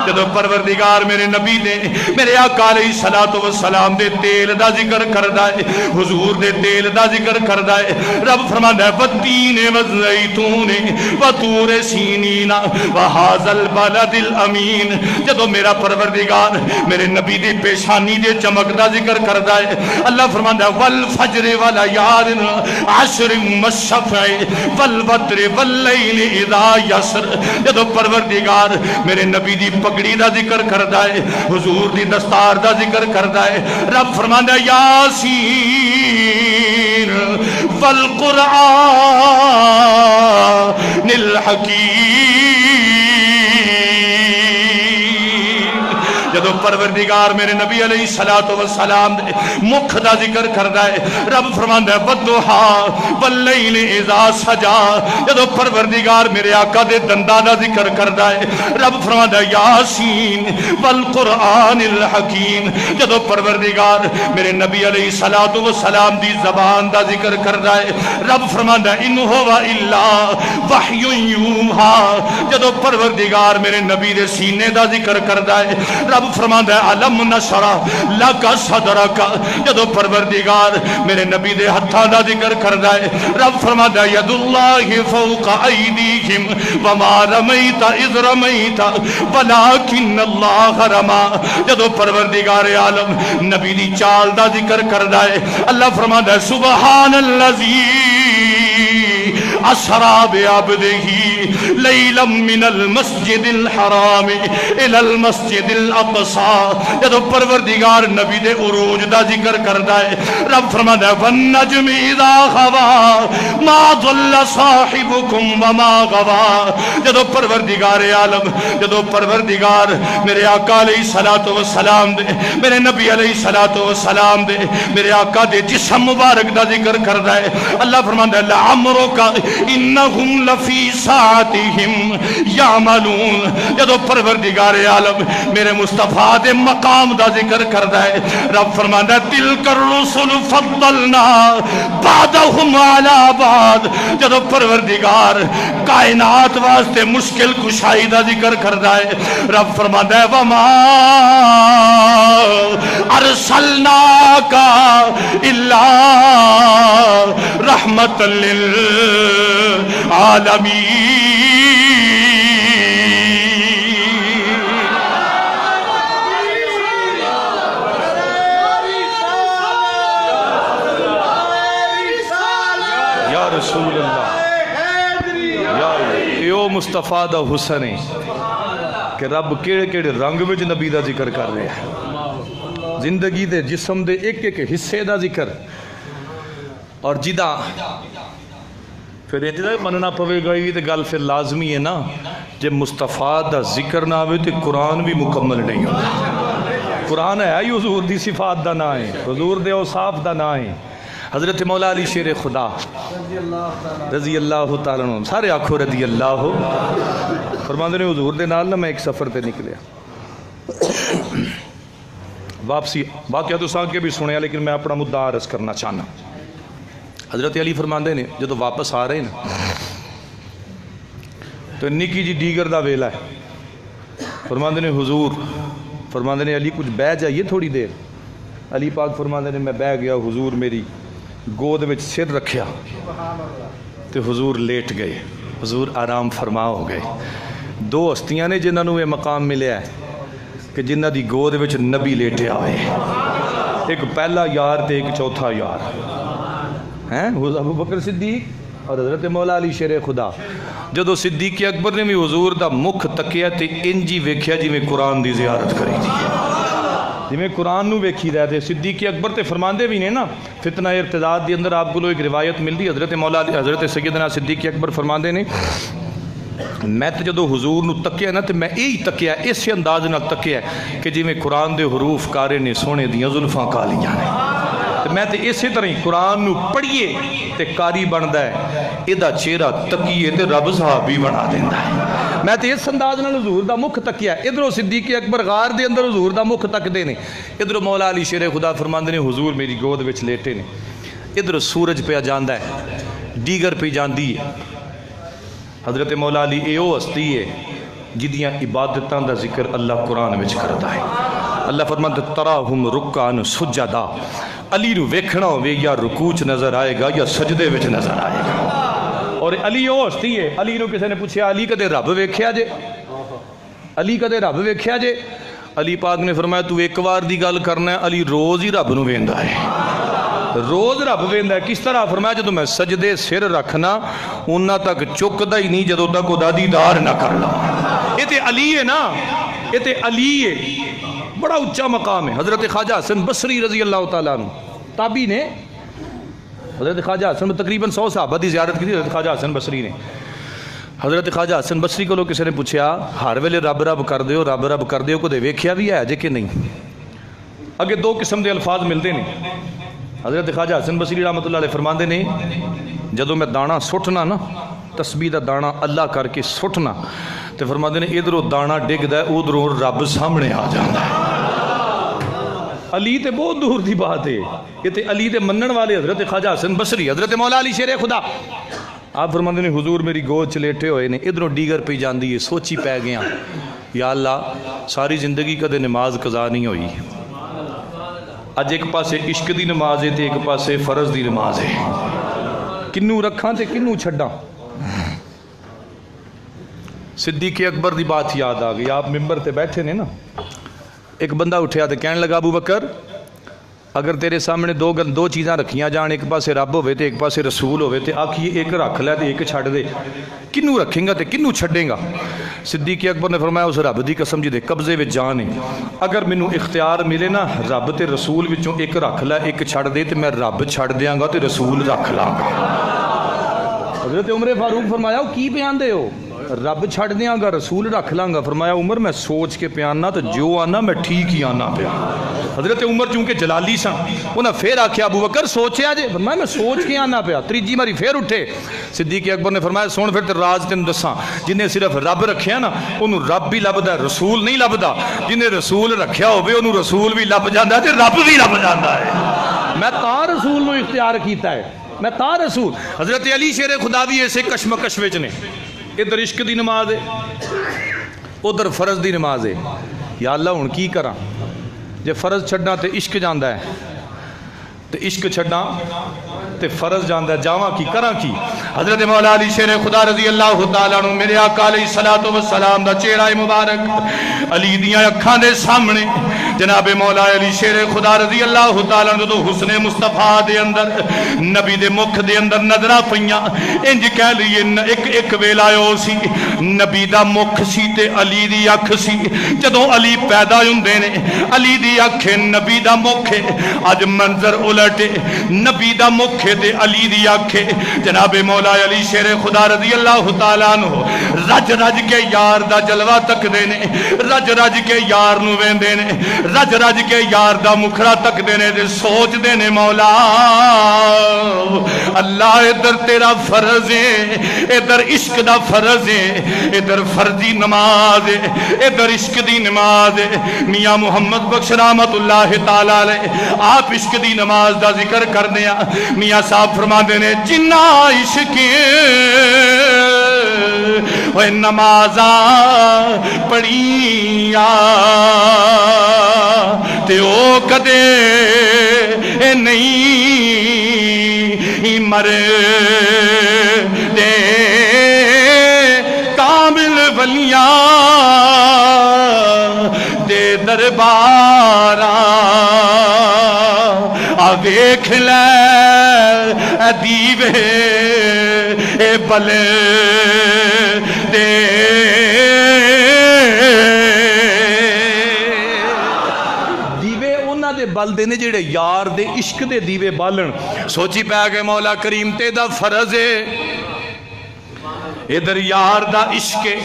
جدو پروردگار میرے نبی دے میرے آقا علیہ السلام دے تیل دا ذکر کردا ہے، حضور دے تیل دا ذکر کردا ہے، رب فرماندا ہے والتین والزیتون وطور سینین وہذا البلد الامین. جدو میرا پروردگار میرے نبی دی پیشانی دے چمک دا ذکر کردا ہے، اللہ فرماندا ہے والفجر ولیال عشر والشفع والوتر واللیل اذا یسر. جدو پروردگار میرے نبی دی پگڑی دا ذکر کردا ہے، حضور دی دستار دا ذکر کردا ہے، رب فرماندا ہے یاسین والقرآن الحکیم. جدو پروردگار میرے نبی علیہ السلام دے مکھ دا ذکر کردا ہے، رب فرماندا ہے والضحا واللیل اذا سجا. جدو پروردگار میرے آقا دے دندا دا ذکر کردا ہے، رب فرماندا ہے یاسین والقرآن الحکیم. جدو پروردگار میرے نبی علیہ السلام دی زبان دا ذکر کردا ہے، رب فرماندا ہے ان هو الا وحی یوحا. جدو پروردگار میرے نبی دے سینے دا ذکر کردا ہے، رب فرماندا ہے علم نشرح لک صدرک. جدو پروردگار میرے نبی دے ہتھاں دا ذکر کردا ہے، رب فرماندا ہے ید اللہ فوق ایدیہم وما رمیت اذ رمیت ولکن اللہ رما. جدو پروردگار عالم نبی دی چال دا ذکر کردا ہے، اللہ فرماندا ہے سبحان الذی اسرا بعبدہ لیلا من المسجد الحرام الى المسجد الاقصى. جدو پروردگار نبی دے عروج دا ذکر کردا ہے، رب فرماندا ہے والنجم اذا ہوا ما ضل صاحبکم وما غوا. جدو پروردگار عالم جدو پروردگار میرے آقا علیہ السلام دے میرے نبی علیہ السلام دے میرے آقا دے جسم مبارک دا ذکر کردا ہے، اللہ فرماندا ہے لعمرک انہم لفی ساعتہم یعملون. جدو پروردگار عالم میرے مصطفیٰ دے مقام دا ذکر کردا ہے، رب فرماندا ہے تلک الرسل فضلنا بعضهم علی بعض. جدو پروردگار کائنات واسطے مشکل کشائی دا ذکر کردا ہے، رب فرماندا ہے وما ارسلناک الا رحمت للعالمین. یا رسول اللہ یا مصطفیٰ دا حسن ہے کہ رب کیڑے کیڑے رنگ وچ نبی دا ذکر کر رہے ہیں. زندگی دے جسم دے ایک ایک حصے دا ذکر اور جدا پھر جدا مننا پوے گا یہ گل پھر لازمی ہے نا. جب مصطفیٰ دا ذکر نہ ہوئے تو قرآن بھی مکمل نہیں ہوتا. قرآن ہے ہی حضور دی صفات دا نہ ہے، حضور دے اوصاف دا نہ ہے. حضرت مولا علی شیر خدا رضی اللہ تعالیٰ عنہ سارے آنکھوں رضی اللہ فرماندے نے حضور دے نال نہ میں ایک سفر تے نکلیا واپسی واقعہ تو سان کے بھی سنیا لیکن میں اپنا مدعا عرض کرنا چاہنا. حضرت علی فرماندے نے جدو واپس آ رہے ہیں تو نکی جی دیگر دا ویلا ہے. فرماندے نے حضور، فرماندے نے علی کچھ بہ جائیے تھوڑی دیر. علی پاک فرماندے نے میں بہ گیا، حضور میری گود وچ سر رکھیا تو حضور لیٹ گئے، حضور آرام فرما ہو گئے. دو ہستیاں نے جنہوں یہ مقام ملیا ہے کہ جنہ دی گود وچ نبی لیٹے آئے، ایک پہلا یار تے ایک چوتھا یار ہیں ابو بکر صدیق اور حضرت مولا علی شیر خدا. جدو صدیق اکبر نے بھی حضور دا مکھ تکیا تے انجی ویکھیا جی میں قرآن دی زیارت کری دی، جی میں قرآن نو ویکھی دا تے. صدیق اکبر تے فرماندے بھی نے نا فتنہ ارتداد دی اندر آپ کو ایک روایت ملتی، حضرت مولا علی حضرت سیدنا صدیق اکبر فرماندے نے میں تو جدو حضور نو تکیا نا تو میں یہی تکیا اس انداز نال تکیا کہ جی میں قرآن دے حروف کارے نے سونے دیاں زلفاں کالیاں نے. میں تو اسی طرح قرآن نو پڑھیے تے قاری بندا ہے، ایدہ چہرہ تکیے تے رب صحابی بنا دیندا ہے. میں تو اس انداز نال حضور دا مکھ تکیا. ادھروں صدیق اکبر غار دے اندر حضور دا مکھ تکدے نے، ادھروں مولا علی شیر خدا فرماندے نے حضور میری گود وچ لیٹے نے. ادھر سورج پہ جاندا ہے، دیگر پہ جاندی ہے. حضرت مولا علی ایو ہستی ہے جدیاں عبادتاں دا ذکر اللہ قرآن وچ کردا ہے. اللہ فرماتا تراہم رکعن سجدا، علی نو ویکھنا ہوئے یا رکوع چ نظر آئے گا یا سجدے وچ نظر آئے گا. اور علی او ہستی ہے، علی نو کسی نے پوچھا علی کدے رب ویکھیا جے، علی کدے رب ویکھیا جے؟ علی پاک نے فرمایا تو ایک وار دی گل کرنا ہے، علی روز ہی رب نو ویندا ہے، روز رب ویندا ہے. کس طرح؟ فرمایا جدو میں سجدے سر رکھنا انہاں تک چکدا ہی نہیں جدو تک او دا دیدار نہ کر لوں. یہ تے علی ہے نا، یہ تے علی ہے، بڑا اونچا مقام ہے. حضرت خواجہ حسن بصری رضی اللہ تعالیٰ عنہ تابعی نے، حضرت خواجہ حسن تقریباً 100 صحابہ دی زیارت کی تھی حضرت خواجہ حسن بصری نے. حضرت خواجہ حسن بصری کو کسی نے پوچھا ہر ویلے رب رب کر دیو، رب رب کر دیو، کدے ویکھیا بھی ہے جے کہ نہیں؟ اگے دو قسم دے الفاظ ملتے ہیں. حضرت خواجہ حسن بصری رحمۃ اللہ علیہ فرماندے نے جدو میں دانا سٹنا نا، تسبیح دا دانا اللہ کر کے سٹنا تو فرماندے نے ادھروں دانا ڈگدا ہے ادھروں رب سامنے آ جاندا ہے. علی تے بہت دور دی بات ہے، یہ تے علی دے منن والے حضرت خواجہ حسن بصری، حضرت مولا علی شیر خدا. آپ فرماندے نے حضور میری گود چ لیٹے ہوئے نے، ادھروں دیگر پہ جاندی ہے. سوچی پہ گیا یا اللہ ساری زندگی کدے نماز قضا نہیں ہوئی، اج ایک پاسے عشق دی نماز ہے تے ایک پاسے فرض دی نماز ہے، کنوں رکھاں تے کنوں چھڈاں. صدیق اکبر دی بات یاد آ گئی. آپ ممبر تے بیٹھے نے نا، ایک بندہ اٹھیا تے کہنے لگا ابو بکر اگر تیرے سامنے دو چیزاں رکھیاں جان، ایک پاسے رب ہوئے تے ایک پاسے رسول ہوئے تے آکھیے ایک رکھ لے تے ایک چھڑ دے، کنوں رکھیں گا تے کنوں چھڑیں گا؟ صدیق اکبر نے فرمایا اس رب دی قسم جی دے قبضے وچ جان ہے، اگر مینوں اختیار ملے نا رب تے رسول وچوں ایک رکھ لے ایک چھڑ دے تے میں رب چھڑ دیاں گا تے رسول رکھ لاں گا. حضرت عمر فاروق فرمایا کی بیان دے ہو؟ رب چھڑ دیاں گا رسول رکھ لاں گا. فرمایا عمر میں سوچ کے پیانا تو جو آنا میں ٹھیک ہی آنا پیا. حضرت عمر چونکہ جلالی سن انہاں پھر آکھیا ابو بکر سوچیا جے؟ فرمایا میں سوچ کے آنا پیا. تریجی ماری پھر اٹھے. صدیق اکبر نے فرمایا سن پھر تے راز تینوں دساں، جنہیں صرف رب رکھیا نا انہوں رب بھی لبدا رسول نہیں لبدا، جنہیں رسول رکھیا ہوئے انہوں رسول بھی لب جاندا تے رب بھی لب جاندا ہے. میں تاں رسول نو اختیار کیتا ہے، میں تاں رسول. حضرت علی شیر خدا بھی ایسے کشمکش وچ نے، ادھر عشق دی نماز ہے ادھر فرض دی نماز ہے. یا اللہ ہن کی کراں؟ جے فرض چھڈنا تے عشق جاندا ہے تے عشق چھڈنا تے فرض جاندا ہے، جاواں کی کراں کی؟ حضرت مولا علی شیر خدا رضی اللہ تعالیٰ عنہ میرے آقا علیہ الصلوۃ والسلام دا چہرہ مبارک علی دیاں اکھاں دے سامنے جناب مولا علی شیر خدا رضی اللہ تعالیٰ عنہ تو حسن مصطفیٰ دے اندر نبی دے مکھ دے اندر نظراں پیاں انج کہہ لئیے ایک ویلا او سی نبی دا مکھ سی تے علی دی اکھ سی. جدوں علی پیدا ہوندے نے علی دی اکھ نبی دا مکھ اج منظر الٹے نبی دا مکھ تے علی دی اکھ. جناب مولا علی شیر خدا رضی اللہ تعالیٰ عنہ رج رج کے یار دا جلوہ تک دے نے، رج رج کے یار نو ویندے نے، رج رج کے یار دا مکھڑا تک دینے دے سوچ دینے مولا اللہ ادھر تیرا فرض ہے، ادھر عشق دا فرض ہے، ادھر فردی نماز ہے، ادھر عشق دی نماز ہے. میاں محمد بخش رحمت اللہ تعالیٰ علیہ آپ عشق دی نماز دا ذکر کر دیا. میاں صاحب فرما دینے جنہ عشق وہ نمازاں پڑھیاں تے او کدے نہیں مر دے کامل ولیاں دے درباراں ویکھ لے دیوے اے بلے دے دیوے انہاں دے بل دے نے جڑے یار دے عشق دے دیوے بالن سوچی پہ گئے مولا کریم تے دا فرض ہے ادھر یار دا عشق ہے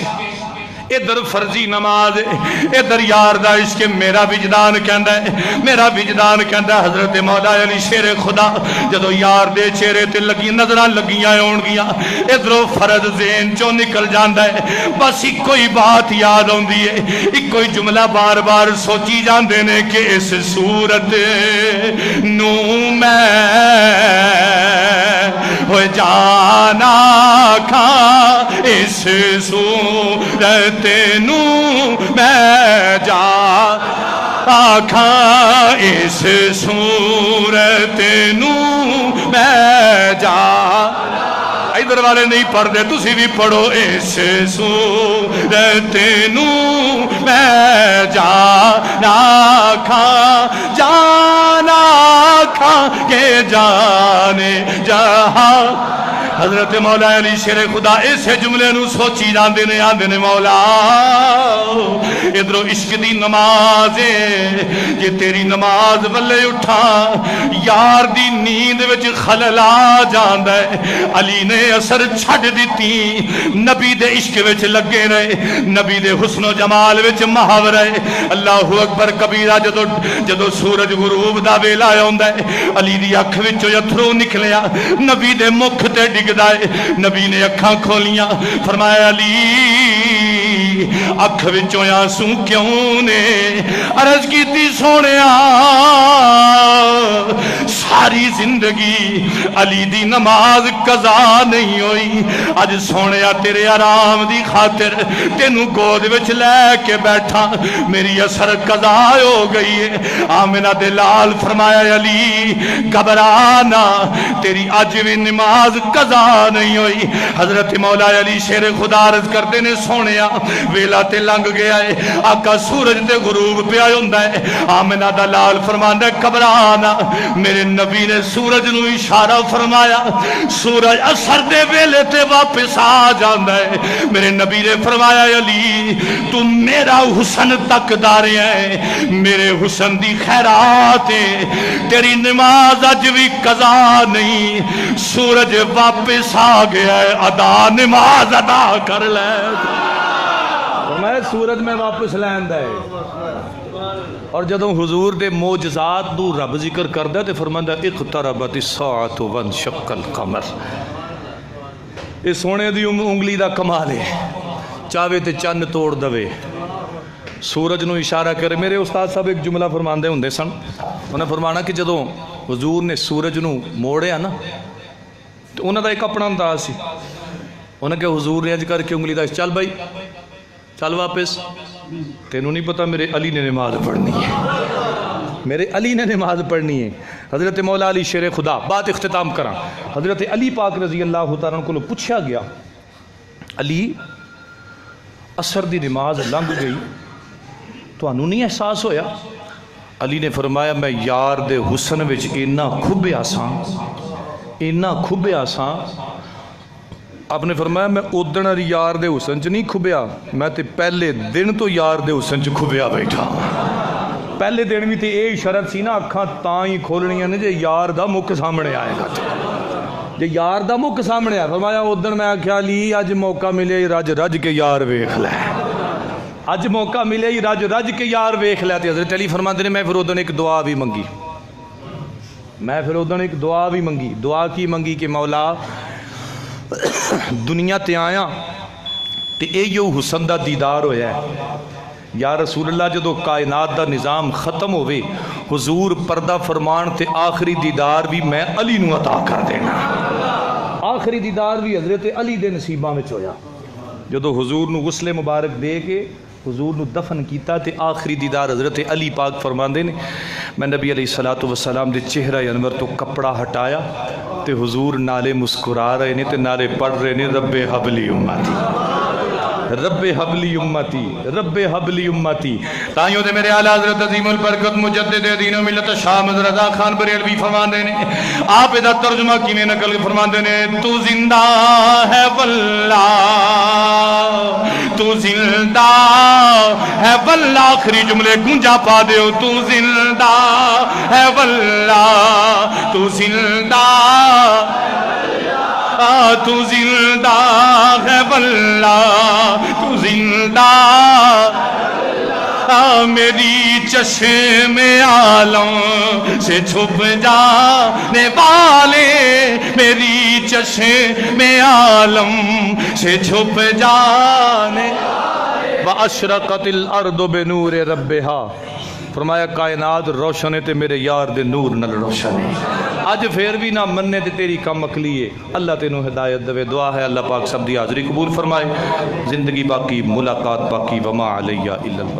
ادھر فرضی نماز ہے ادھر یار دا عشق میرا وجدان کہندا ہے میرا وجدان کہندا ہے حضرت مولا علی شیر خدا جدو یار دے چہرے تے لگی نظراں لگیاں ہون گیاں ادھروں فرض ذہن چوں نکل جاندا ہے بس ایک کوئی بات یاد ہوندی ہے ایک کوئی جملہ بار بار سوچی جاندے نے کہ اس صورت نو میں ہو جانا کھا اس صورت نو میں جا آکھا اس صورت نو میں جا ادھر والے نہیں پڑھ دے تسی بھی پڑھو اس صورت نو میں جانا کھا کہ جانے جہاں حضرت مولا علی شیر خدا اسے جملے نو سوچی جاندے نے آندے نے مولا ادھروں عشق دی نماز ہے جے تیری نماز ولے اٹھا یار دی نیند وچ خلل آ جاندا ہے علی نے اثر چھڈ دتی نبی دے عشق وچ لگے رہے نبی دے حسن و جمال وچ محو رہے اللہ اکبر کبیرہ جدو سورج غروب دا ویلا ہوندا ہے علی دی اکھ وچوں اتھرو نکلیا نبی دے مکھ تے ڈگدا ہے نبی نے اکھاں کھولیاں فرمایا علی اکھ وچوں آنسو کیوں نے عرض کیتی سونیا ساری زندگی علی دی نماز قضا نہیں ہوئی اج سونیا تیرے آرام دی خاطر تینوں گود وچ لے کے بیٹھا میری اثر قضا ہو گئی ہے آمنہ دے لال فرمایا علی گھبرانا تیری اج بھی نماز قضا نہیں ہوئی حضرت مولا علی شیر خدا عرض کردے نے سونیا ویلا تے لنگ گیا ہے آقا سورج تے غروب پہ ہوندا ہے آمنہ دا لال فرماندا ہے گھبرانا میرے نبی نے سورج نو اشارہ فرمایا سورج اثر دے ویلے تے واپس آ جاندا ہے میرے نبی نے فرمایا علی تو میرا حسن تک دارے ہے میرے حسن دی خیرات ہے تیری نماز اج بھی قضا نہیں سورج واپس آ گیا ہے ادا نماز ادا کر لے میں سورج میں واپس لیندا ہے اور جدوں حضور دے معجزات دو رب ذکر کردا تے فرماندا اقتربت الساعۃ وانشق القمر یہ سونے دی انگلی دا کمال ہے چاہے تے چن توڑ دوے سورج نو اشارہ کرے میرے استاد صاحب ایک جملہ فرماندے ہوندے سن انہیں فرمانا کہ جدوں حضور نے سورج نو موڑیا نا تو انہاں دا ایک اپنا انداز سی انہیں کہ حضور نے اج کر کے انگلی دا چل بھائی چل واپس تینوں نہیں پتا میرے علی نے نماز پڑھنی ہے میرے علی نے نماز پڑھنی ہے حضرت مولا علی شیر خدا بات اختتام کراں حضرت علی پاک رضی اللہ تعالیٰ عنہ کو پوچھا گیا علی عصر دی نماز لنگ گئی تو انہوں نہیں احساس ہویا علی نے فرمایا میں یار دے حسن وچ اینا کھبیا ساں آپ نے فرمایا میں ادھن یار دے حسن چ نہیں کھبیا میں تے پہلے دن تو یار دے حسن چ کھبیا بیٹھا پہلے دن بھی تے اے شرط سی نا اکھاں تاں ہی کھولنیاں نے جے یار دا مکھ سامنے آئے گا جے یار دا مکھ سامنے آئے فرمایا ادھن میں آکھیا لی اج موقع ملے رج رج کے یار ویکھ لے اج موقع ملے رج رج کے یار ویکھ لے تے حضرت علی فرماندے نے میں پھر ادھن ایک دعا بھی منگی دعا کی منگی کہ مولا دنیا تے آیا تے اے یو حسن دا دیدار ہویا ہے یا رسول اللہ جدو کائنات دا نظام ختم ہوئے حضور پردہ فرمان تے آخری دیدار بھی میں علی نو عطا کر دینا آخری دیدار بھی حضرت علی دے نصیبہ میں چویا جدو حضور نو غسل مبارک دے کے حضور نو دفن کیتا تے آخری دیدار حضرت علی پاک فرماندے نے میں نبی علیہ الصلوۃ والسلام دے چہرہ انور تو کپڑا ہٹایا تے حضور نالے مسکرا رہے نے تے نالے پڑھ رہے نے رب حبلی امتی، رب حبلی امتی، رب حبلی امتی۔ تائیوں دے میرے اعلیٰ حضرت عظیم البرکت مجدد دین و ملت شاہ مد رضا خان بریلوی فرماندے نے، آپ دا ترجمہ کیویں نقل فرماندے نے، تو زندہ ہے واللہ، تو زندہ ہے واللہ، آخری جملے گونجا پا دیو، تو زندہ ہے واللہ، تو زندہ تو زندہ ہے واللہ، تو زندہ میری چشم عالم سے چھپ جانے والے، میری چشم عالم سے چھپ جانے۔ وَأَشْرَقَتِ الْأَرْضُ بِنُورِ رَبِّهَا، فرمایا کائنات روشن ہے تے میرے یار دے نور نال روشن ہے۔ اج پھر بھی نہ مننے تے تیری کم عقلی ہے، اللہ تینوں ہدایت دے، دعا ہے اللہ پاک سب دی حاضری قبول فرمائے، زندگی باقی، ملاقات باقی، وما علیہ الا اللہ۔